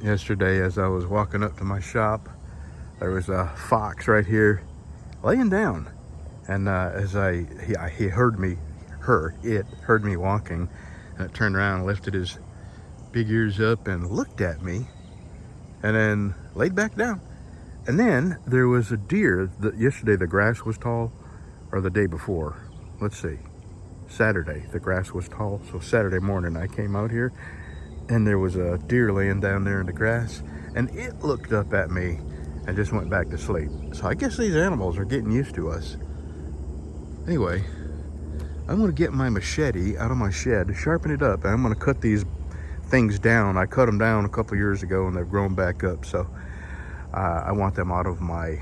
Yesterday, as I was walking up to my shop, there was a fox right here laying down. And he heard me, it heard me walking, and it turned around and lifted his big ears up and looked at me and then laid back down. And then there was a deer that yesterday the grass was tall, or the day before, let's see, Saturday, the grass was tall. So Saturday morning I came out here and there was a deer laying down there in the grass, and it looked up at me and just went back to sleep. So I guess these animals are getting used to us. Anyway, I'm gonna get my machete out of my shed, sharpen it up, and I'm gonna cut these things down. I cut them down a couple years ago and they've grown back up. So I want them out of my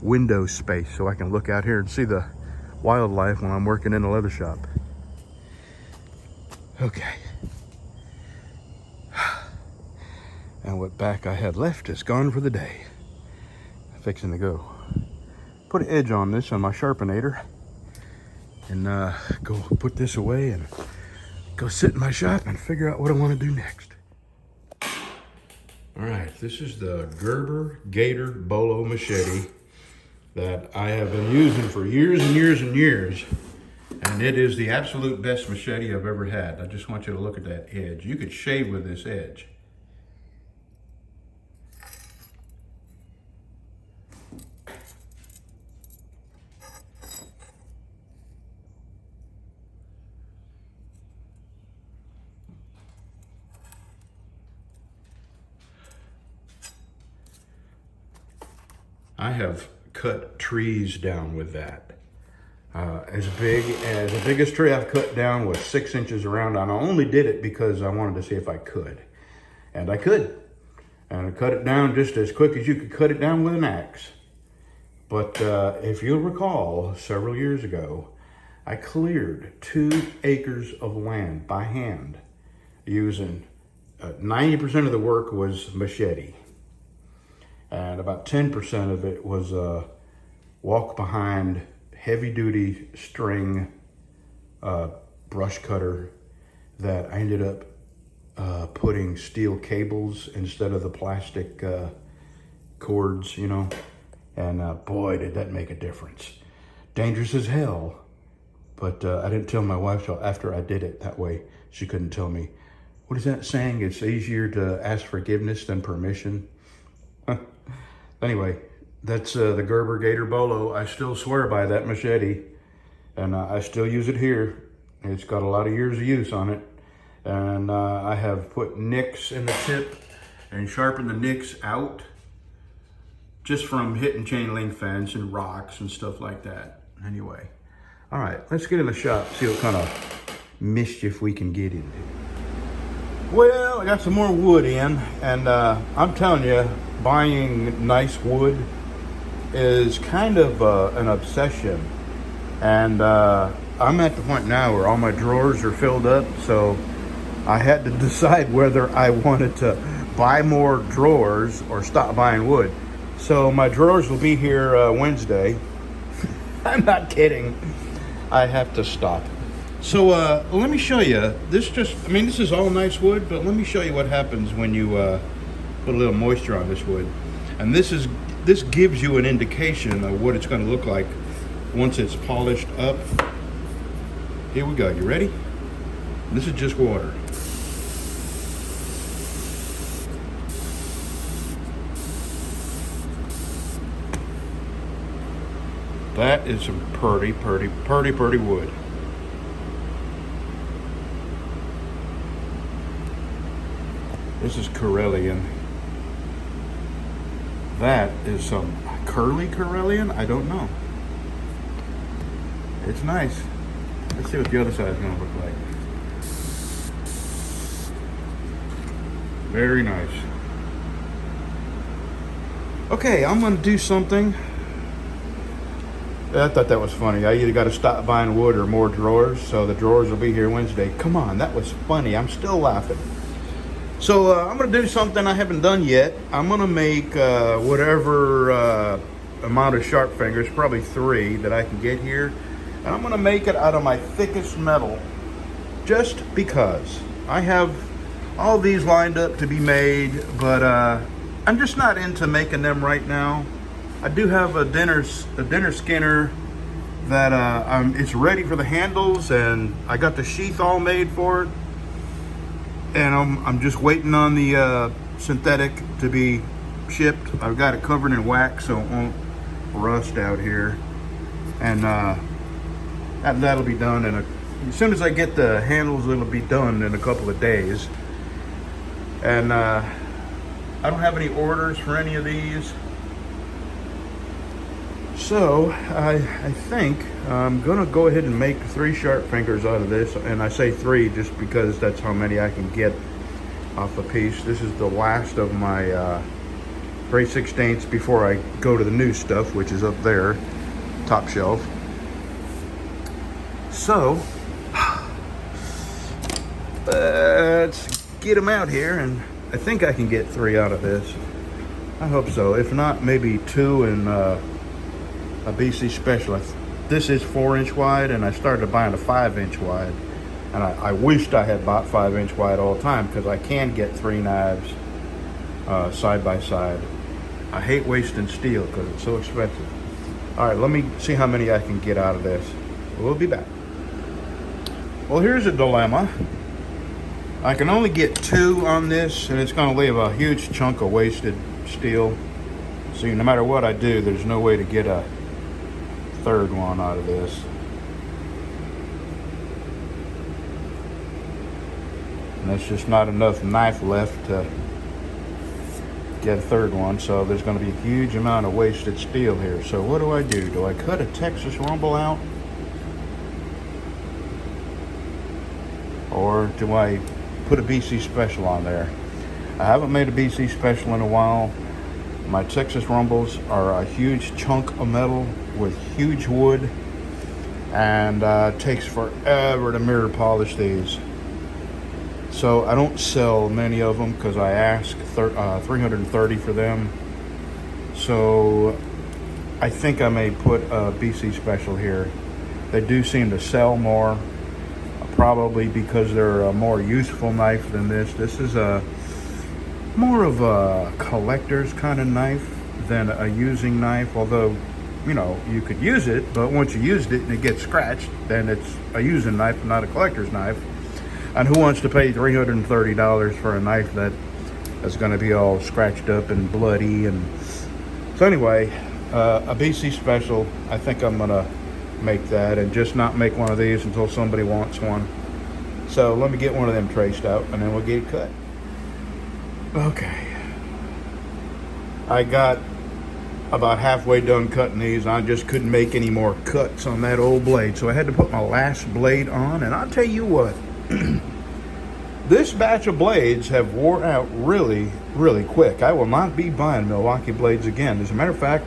window space so I can look out here and see the wildlife when I'm working in the leather shop. Okay. And what back I had left is gone for the day. Fixing to go put an edge on this on my sharpenator and go put this away and go sit in my shop and figure out what I want to do next. All right, this is the Gerber Gator Bolo machete that I have been using for years and years and years. And it is the absolute best machete I've ever had. I just want you to look at that edge. You could shave with this edge. I have cut trees down with that. As the biggest tree I've cut down was 6 inches around, and I only did it because I wanted to see if I could. And I could. And I cut it down just as quick as you could cut it down with an axe. But if you'll recall, several years ago, I cleared 2 acres of land by hand using 90% of the work was machete. And about 10% of it was a walk behind heavy duty string brush cutter that I ended up putting steel cables instead of the plastic cords, you know. And boy, did that make a difference. Dangerous as hell, but I didn't tell my wife till after I did it. That way she couldn't tell me. What is that saying? It's easier to ask forgiveness than permission. Anyway, that's the Gerber Gator Bolo. I still swear by that machete, and I still use it here. It's got a lot of years of use on it. And I have put nicks in the tip and sharpened the nicks out just from hitting chain link fence and rocks and stuff like that. Anyway, all right, let's get in the shop, see what kind of mischief we can get into. Well, I got some more wood in, and I'm telling you, buying nice wood is kind of an obsession. And I'm at the point now where all my drawers are filled up, so I had to decide whether I wanted to buy more drawers or stop buying wood. So my drawers will be here Wednesday. I'm not kidding. I have to stop. So let me show you. This is all nice wood, but let me show you what happens when you put a little moisture on this wood. And this gives you an indication of what it's going to look like once it's polished up. Here we go. You ready? This is just water. That is some pretty wood. This is Karelian. That is some curly Karelian? I don't know. It's nice. Let's see what the other side is going to look like. Very nice. Okay, I'm going to do something. I thought that was funny. I either got to stop buying wood or more drawers, so the drawers will be here Wednesday. Come on, that was funny. I'm still laughing. So I'm going to do something I haven't done yet. I'm going to make whatever amount of sharp fingers, probably 3 that I can get here. And I'm going to make it out of my thickest metal just because. I have all these lined up to be made, but I'm just not into making them right now. I do have a dinner skinner that it's ready for the handles, and I got the sheath all made for it, and I'm just waiting on the synthetic to be shipped. I've got it covered in wax so it won't rust out here, and that'll be done as soon as I get the handles. It'll be done in a couple of days, and I don't have any orders for any of these. So I think I'm gonna go ahead and make 3 sharp fingers out of this, and I say 3 just because that's how many I can get off a piece. This is the last of my 3/16 before I go to the new stuff, which is up there, top shelf. So let's get them out here, and I think I can get 3 out of this. I hope so. If not, maybe 2 and a BC Special. This is 4-inch wide, and I started buying a 5-inch wide, and I wished I had bought 5-inch wide all the time, because I can get 3 knives side by side. I hate wasting steel because it's so expensive. All right, let me see how many I can get out of this. We'll be back. Well, here's a dilemma. I can only get 2 on this, and it's going to leave a huge chunk of wasted steel. So no matter what I do, there's no way to get a 3rd one out of this. And there's just not enough knife left to get a 3rd one, so there's going to be a huge amount of wasted steel here. So what do? Do I cut a Texas Rumble out? Or do I put a BC Special on there? I haven't made a BC Special in a while. My Texas Rumbles are a huge chunk of metal with huge wood, and it takes forever to mirror polish these. So I don't sell many of them because I ask $330 for them. So I think I may put a BC Special here. They do seem to sell more, probably because they're a more useful knife than this. This is more of a collector's kind of knife than a using knife, although, you know, you could use it, but once you used it and it gets scratched, then it's a using knife, not a collector's knife. And who wants to pay $330 for a knife that is going to be all scratched up and bloody? And so anyway, a BC Special, I think I'm going to make that, and just not make one of these until somebody wants one. So let me get one of them traced out, and then we'll get it cut. Okay, I got about halfway done cutting these. I just couldn't make any more cuts on that old blade, so I had to put my last blade on. And I'll tell you what, this batch of blades have wore out really, really quick. I will not be buying Milwaukee blades again. As a matter of fact,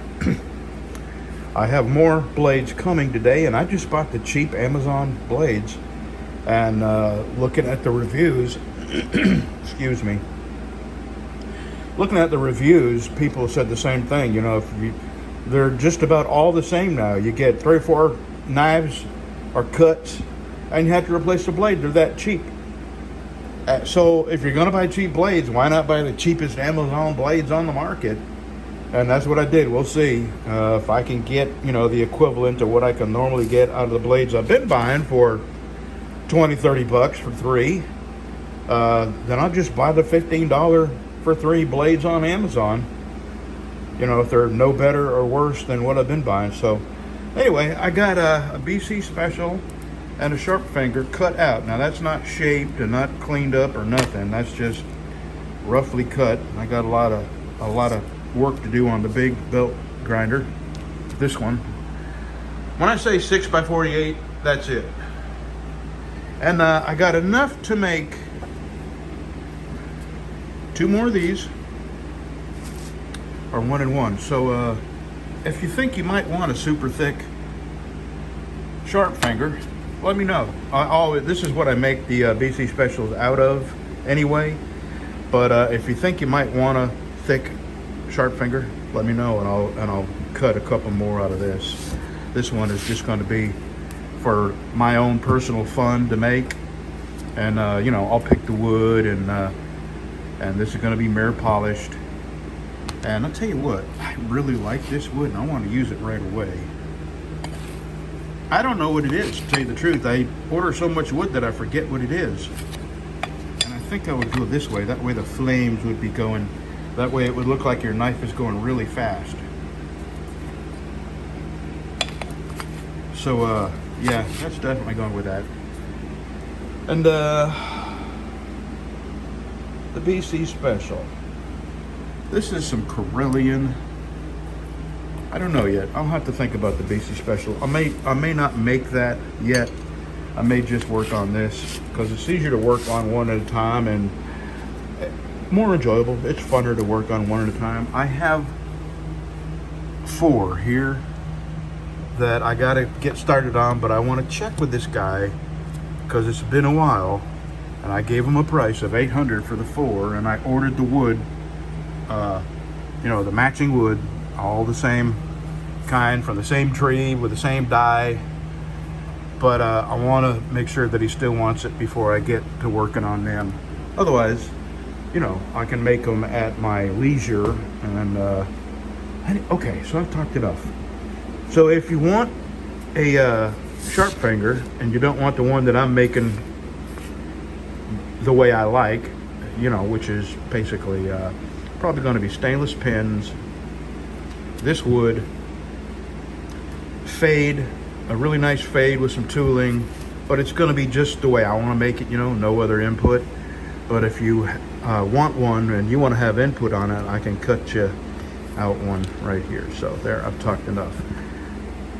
I have more blades coming today, and I just bought the cheap Amazon blades. And looking at the reviews, excuse me, looking at the reviews, people said the same thing. You know, they're just about all the same now. You get 3 or 4 knives or cuts, and you have to replace the blade. They're that cheap. So if you're going to buy cheap blades, why not buy the cheapest Amazon blades on the market? And that's what I did. We'll see if I can get, you know, the equivalent of what I can normally get out of the blades I've been buying for $20-30 for 3. Then I'll just buy the $15 for 3 blades on Amazon, you know, if they're no better or worse than what I've been buying. So anyway, I got a BC Special and a sharp finger cut out. Now that's not shaped and not cleaned up or nothing. That's just roughly cut. I got a lot of work to do on the big belt grinder, this one. When I say 6x48, that's it. And I got enough to make 2 more of these, or 1 and 1. So if you think you might want a super thick sharp finger, let me know. This is what I make the BC Specials out of anyway. But if you think you might want a thick sharp finger, let me know, and I'll cut a couple more out of this. This one is just going to be for my own personal fun to make, and you know, I'll pick the wood and And this is going to be mirror polished. And I'll tell you what, I really like this wood and I want to use it right away. I don't know what it is, to tell you the truth. I order so much wood that I forget what it is. And I think I would go this way. That way the flames would be going. That way it would look like your knife is going really fast. So, yeah, that's definitely going with that. And, the BC Special. This is some Carillion. I don't know yet. I'll have to think about the BC Special. I may not make that yet. I may just work on this because it's easier to work on one at a time and more enjoyable. It's funner to work on one at a time. I have 4 here that I gotta get started on, but I want to check with this guy because it's been a while, and I gave him a price of $800 for the 4, and I ordered the wood, you know, the matching wood, all the same kind from the same tree with the same dye. But I want to make sure that he still wants it before I get to working on them. Otherwise, you know, I can make them at my leisure. And okay, so I've talked enough. So if you want a sharp finger and you don't want the one that I'm making the way I like, you know, which is basically probably going to be stainless pins, this wood, fade, a really nice fade with some tooling, but it's going to be just the way I want to make it, you know, no other input. But if you want one and you want to have input on it, I can cut you out one right here. So there, I've talked enough.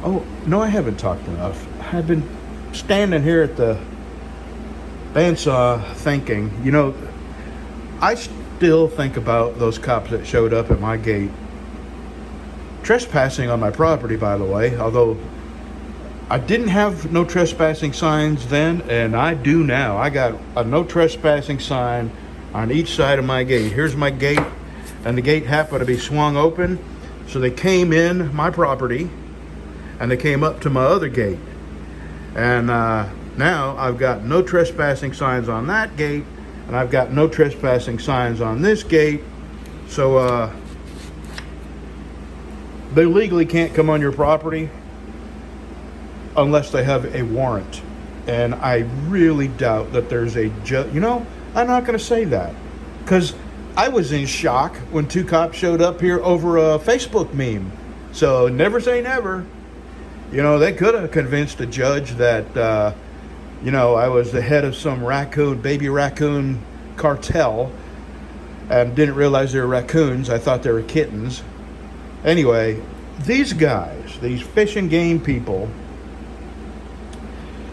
Oh, no, I haven't talked enough. I've been standing here at the bandsaw thinking, you know, I still think about those cops that showed up at my gate trespassing on my property, by the way, although I didn't have no trespassing signs then, and I do now. I got a no trespassing sign on each side of my gate. Here's my gate, and the gate happened to be swung open, so they came in my property and they came up to my other gate. And now I've got no trespassing signs on that gate, and I've got no trespassing signs on this gate. So they legally can't come on your property unless they have a warrant. And I really doubt that there's a you know, I'm not going to say that because I was in shock when 2 cops showed up here over a Facebook meme. So never say never. You know, they could have convinced a judge that, you know, I was the head of some baby raccoon cartel and didn't realize they were raccoons. I thought they were kittens. Anyway, these guys, these fish and game people,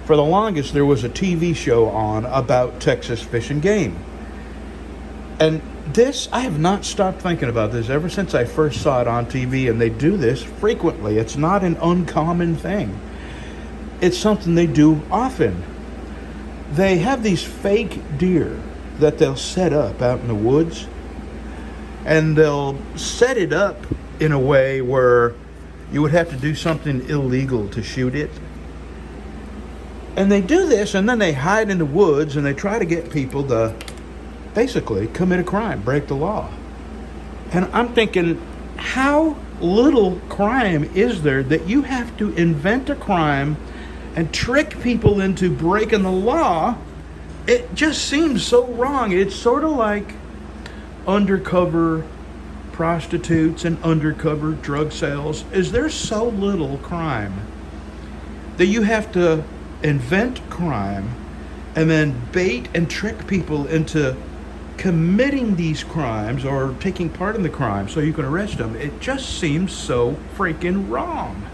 for the longest there was a TV show on about Texas fish and game. And this, I have not stopped thinking about this ever since I first saw it on TV, and they do this frequently. It's not an uncommon thing. It's something they do often. They have these fake deer that they'll set up out in the woods, and they'll set it up in a way where you would have to do something illegal to shoot it. And they do this, and then they hide in the woods, and they try to get people to basically commit a crime, break the law. And I'm thinking, how little crime is there that you have to invent a crime and trick people into breaking the law? It just seems so wrong. It's sort of like undercover prostitutes and undercover drug sales. Is there so little crime that you have to invent crime and then bait and trick people into committing these crimes or taking part in the crime so you can arrest them? It just seems so freaking wrong.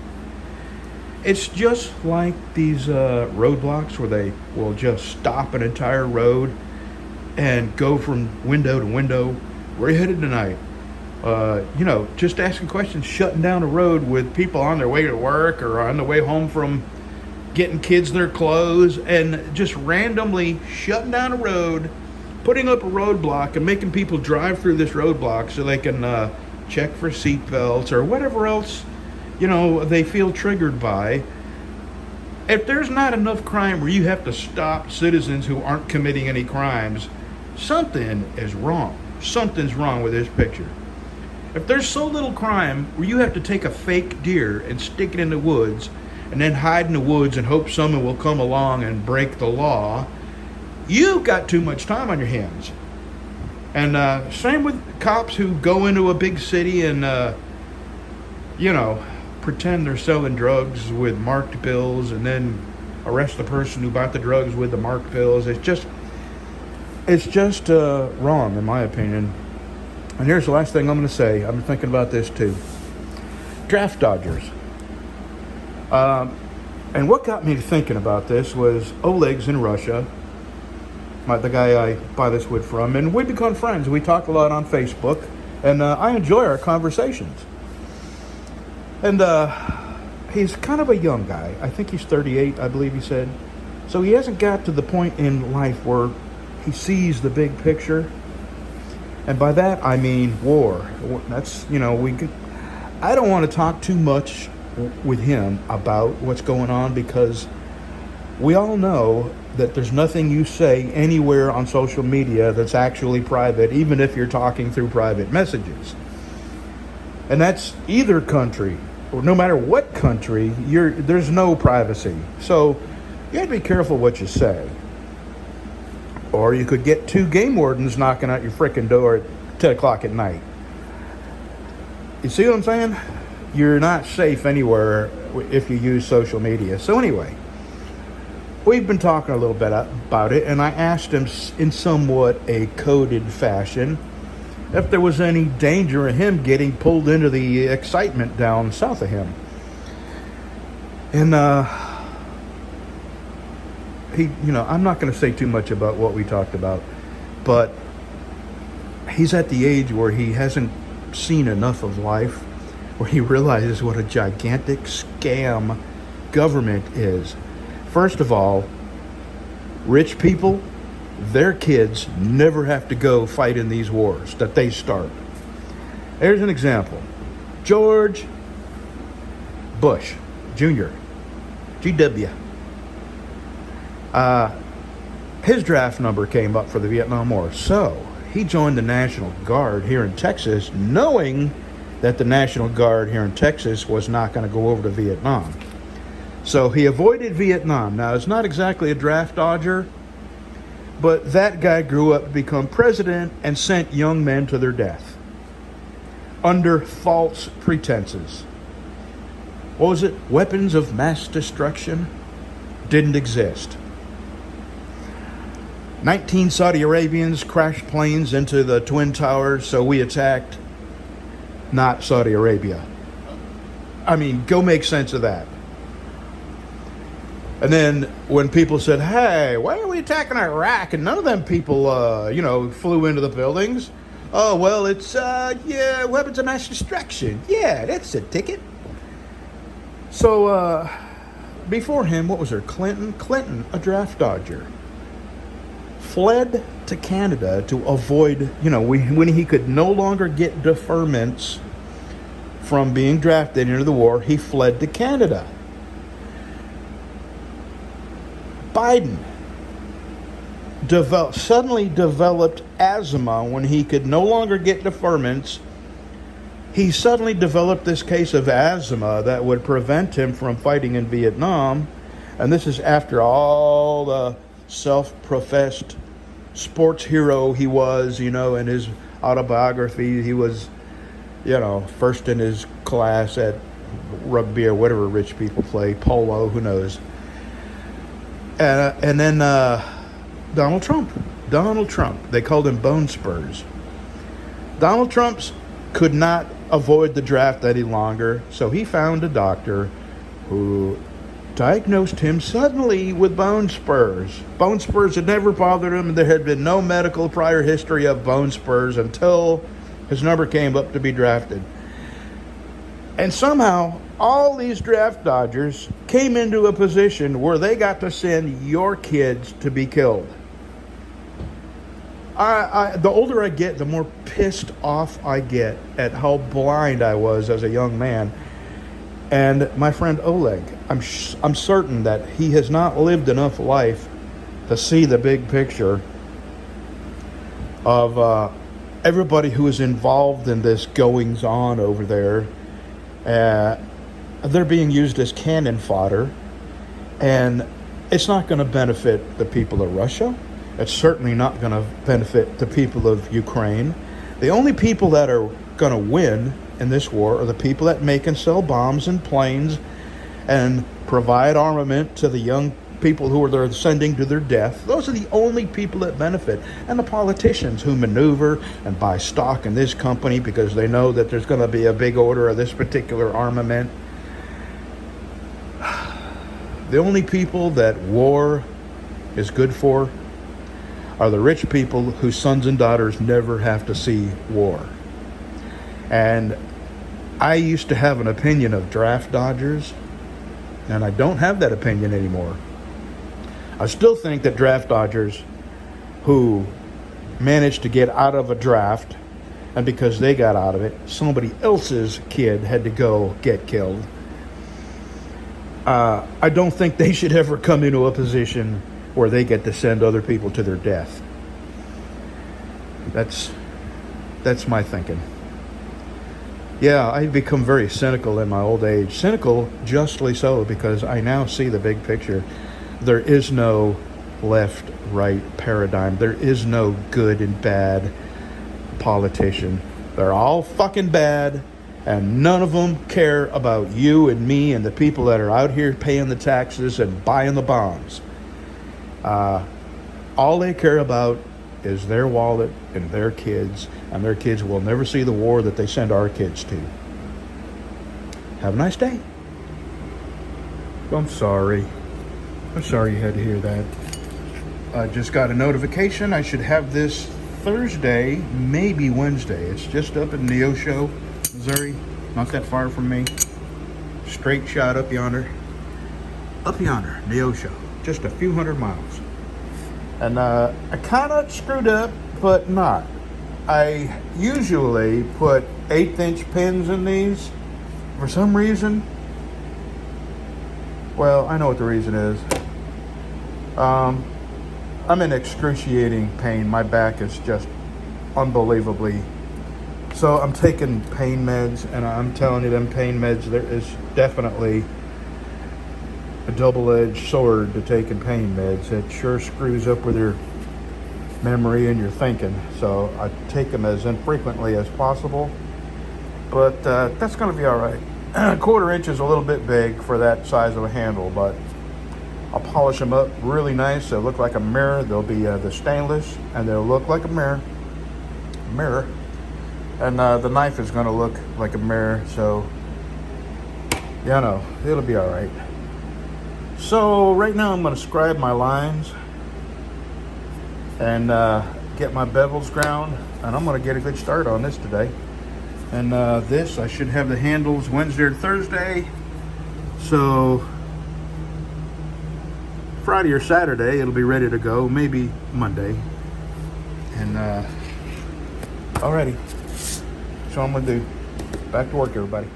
It's just like these roadblocks where they will just stop an entire road and go from window to window. Where are you headed tonight? You know, just asking questions, shutting down a road with people on their way to work or on the way home from getting kids their clothes, and just randomly shutting down a road, putting up a roadblock and making people drive through this roadblock so they can check for seat belts or whatever else, you know, they feel triggered by. If there's not enough crime where you have to stop citizens who aren't committing any crimes something is wrong. Something's wrong with this picture. If there's so little crime where you have to take a fake deer and stick it in the woods and then hide in the woods and hope someone will come along and break the law, you've got too much time on your hands. And same with cops who go into a big city and, pretend they're selling drugs with marked bills and then arrest the person who bought the drugs with the marked bills. It's just wrong, in my opinion. And here's the last thing I'm going to say. I'm thinking about this too. Draft dodgers. And what got me thinking about this was Oleg's in Russia, the guy I buy this wood from, and we become friends. We talk a lot on Facebook, and I enjoy our conversations. And he's kind of a young guy. I think he's 38, I believe he said. So he hasn't got to the point in life where he sees the big picture. And by that, I mean war. That's, I don't want to talk too much with him about what's going on, because we all know that there's nothing you say anywhere on social media that's actually private, even if you're talking through private messages. And that's either country, or no matter what country, there's no privacy. So you have to be careful what you say. Or you could get 2 game wardens knocking at your frickin' door at 10 o'clock at night. You see what I'm saying? You're not safe anywhere if you use social media. So anyway, we've been talking a little bit about it, and I asked him in somewhat a coded fashion if there was any danger of him getting pulled into the excitement down south of him. And I'm not going to say too much about what we talked about, but he's at the age where he hasn't seen enough of life, where he realizes what a gigantic scam government is. First of all, rich people, their kids never have to go fight in these wars that they start. Here's an example. George Bush Jr., GW. His draft number came up for the Vietnam War. So he joined the National Guard here in Texas, knowing that the National Guard here in Texas was not going to go over to Vietnam. So he avoided Vietnam. Now, it's not exactly a draft dodger, but that guy grew up to become president and sent young men to their death under false pretenses. What was it? Weapons of mass destruction didn't exist. 19 Saudi Arabians crashed planes into the Twin Towers, so we attacked not Saudi Arabia. I mean, go make sense of that. And then when people said, hey, why are we attacking Iraq? And none of them people, flew into the buildings. Oh, well, it's, weapons of mass destruction. Yeah, that's a ticket. So, before him, what was there? Clinton, a draft dodger, fled to Canada to avoid, when he could no longer get deferments from being drafted into the war, he fled to Canada. Biden suddenly developed asthma when he could no longer get deferments. He suddenly developed this case of asthma that would prevent him from fighting in Vietnam. And this is after all the self-professed sports hero he was, in his autobiography. He was, first in his class at rugby or whatever rich people play, polo, who knows. And then Donald Trump. They called him Bone Spurs. Donald Trump could not avoid the draft any longer, so he found a doctor who diagnosed him suddenly with bone spurs. Bone spurs had never bothered him. There had been no medical prior history of bone spurs until his number came up to be drafted. And somehow, all these draft dodgers came into a position where they got to send your kids to be killed. The older I get, the more pissed off I get at how blind I was as a young man. And my friend Oleg, I'm certain that he has not lived enough life to see the big picture. of everybody who is involved in this goings on over there. They're being used as cannon fodder, and it's not going to benefit the people of Russia. It's certainly not going to benefit the people of Ukraine. The only people that are going to win in this war are the people that make and sell bombs and planes and provide armament to the young people who they're sending to their death. Those are the only people that benefit. And the politicians who maneuver and buy stock in this company because they know that there's going to be a big order of this particular armament. The only people that war is good for are the rich people whose sons and daughters never have to see war. And I used to have an opinion of draft dodgers, and I don't have that opinion anymore. I still think that draft dodgers who managed to get out of a draft, and because they got out of it, somebody else's kid had to go get killed. I don't think they should ever come into a position where they get to send other people to their death. That's my thinking. Yeah, I've become very cynical in my old age. Cynical, justly so, because I now see the big picture. There is no left-right paradigm. There is no good and bad politician. They're all fucking bad, and none of them care about you and me and the people that are out here paying the taxes and buying the bombs. All they care about is their wallet and their kids, and their kids will never see the war that they send our kids to. Have a nice day. I'm sorry you had to hear that. I just got a notification. I should have this Thursday, maybe Wednesday. It's just up in Neosho, Missouri, not that far from me. Straight shot up yonder, Neosho, just a few hundred miles. And I kind of screwed up, but not. I usually put 1/8-inch pins in these for some reason. Well, I know what the reason is. I'm in excruciating pain. My back is just unbelievably. So I'm taking pain meds, and I'm telling you, them pain meds, there is definitely a double-edged sword to taking pain meds. It sure screws up with your memory and your thinking. So I take them as infrequently as possible. But that's going to be all right. A 1/4 inch is a little bit big for that size of a handle, but I'll polish them up really nice. They'll look like a mirror. They'll be the stainless, and they'll look like a mirror. And the knife is going to look like a mirror. So, yeah, no, it'll be all right. So right now I'm going to scribe my lines and get my bevels ground, and I'm going to get a good start on this today. And this, I should have the handles Wednesday or Thursday. So Friday or Saturday it'll be ready to go, maybe Monday. And alrighty, so I'm going to do. Back to work, everybody.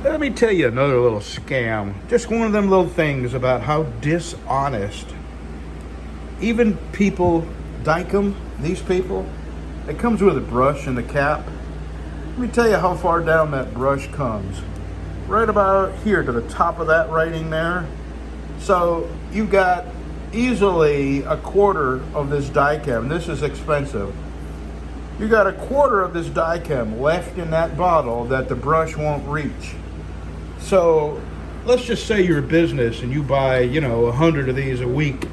Let me tell you another little scam. Just one of them little things about how dishonest even people, Dykem, these people, it comes with a brush and a cap. Let me tell you how far down that brush comes. Right about here to the top of that writing there. So you got easily 1/4 of this Dykem. This is expensive. You got 1/4 of this Dykem left in that bottle that the brush won't reach. So let's just say you're a business and you buy, 100 of these a week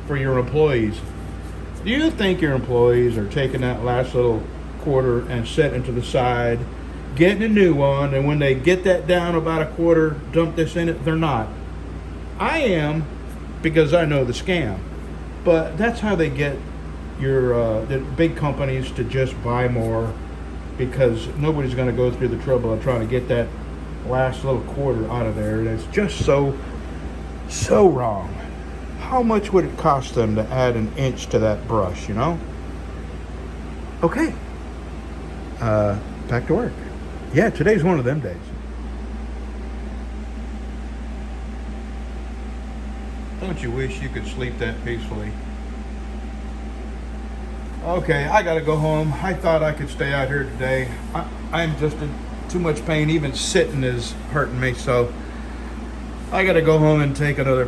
for your employees. Do you think your employees are taking that last little 1/4 and setting it to the side, getting a new one, and when they get that down about 1/4, dump this in it? They're not. I am, because I know the scam. But that's how they get the big companies to just buy more, because nobody's going to go through the trouble of trying to get that last little 1/4 out of there. And it's just so wrong. How much would it cost them to add 1 inch to that brush, Okay. Back to work. Yeah, today's one of them days. Don't you wish you could sleep that peacefully? Okay, I gotta go home. I thought I could stay out here today. I'm just in too much pain. Even sitting is hurting me, so I gotta go home and take another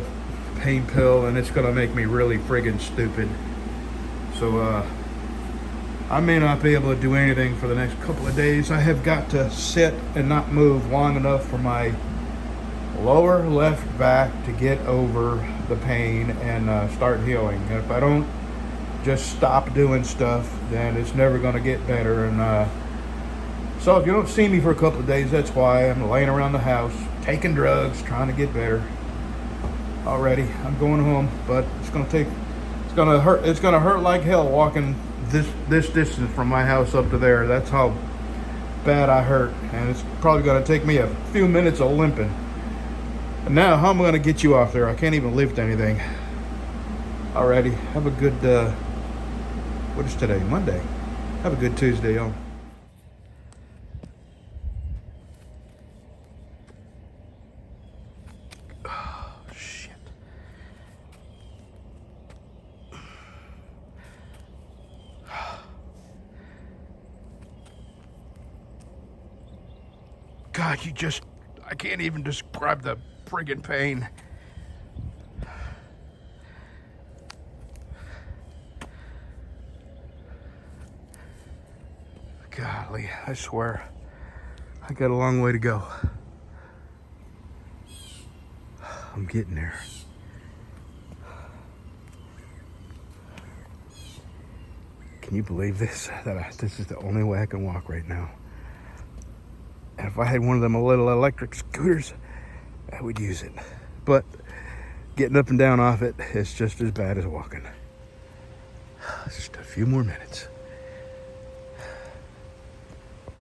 pain pill, and it's gonna make me really friggin' stupid. So I may not be able to do anything for the next couple of days. I have got to sit and not move long enough for my lower left back to get over the pain and start healing. And if I don't just stop doing stuff, then it's never going to get better. And so if you don't see me for a couple of days, that's why. I'm laying around the house taking drugs, trying to get better. Already, I'm going home, but it's going to hurt like hell walking this distance from my house up to there. That's how bad I hurt, and it's probably going to take me a few minutes of limping. And now, how am I going to get you off there? I can't even lift anything. Alrighty, have a good what is today? Monday. Have a good Tuesday, y'all. Oh, shit. God, I can't even describe the friggin' pain. Golly, I swear, I got a long way to go. I'm getting there. Can you believe this? This is the only way I can walk right now. And if I had one of them little electric scooters, I would use it. But getting up and down off it is just as bad as walking. Just a few more minutes.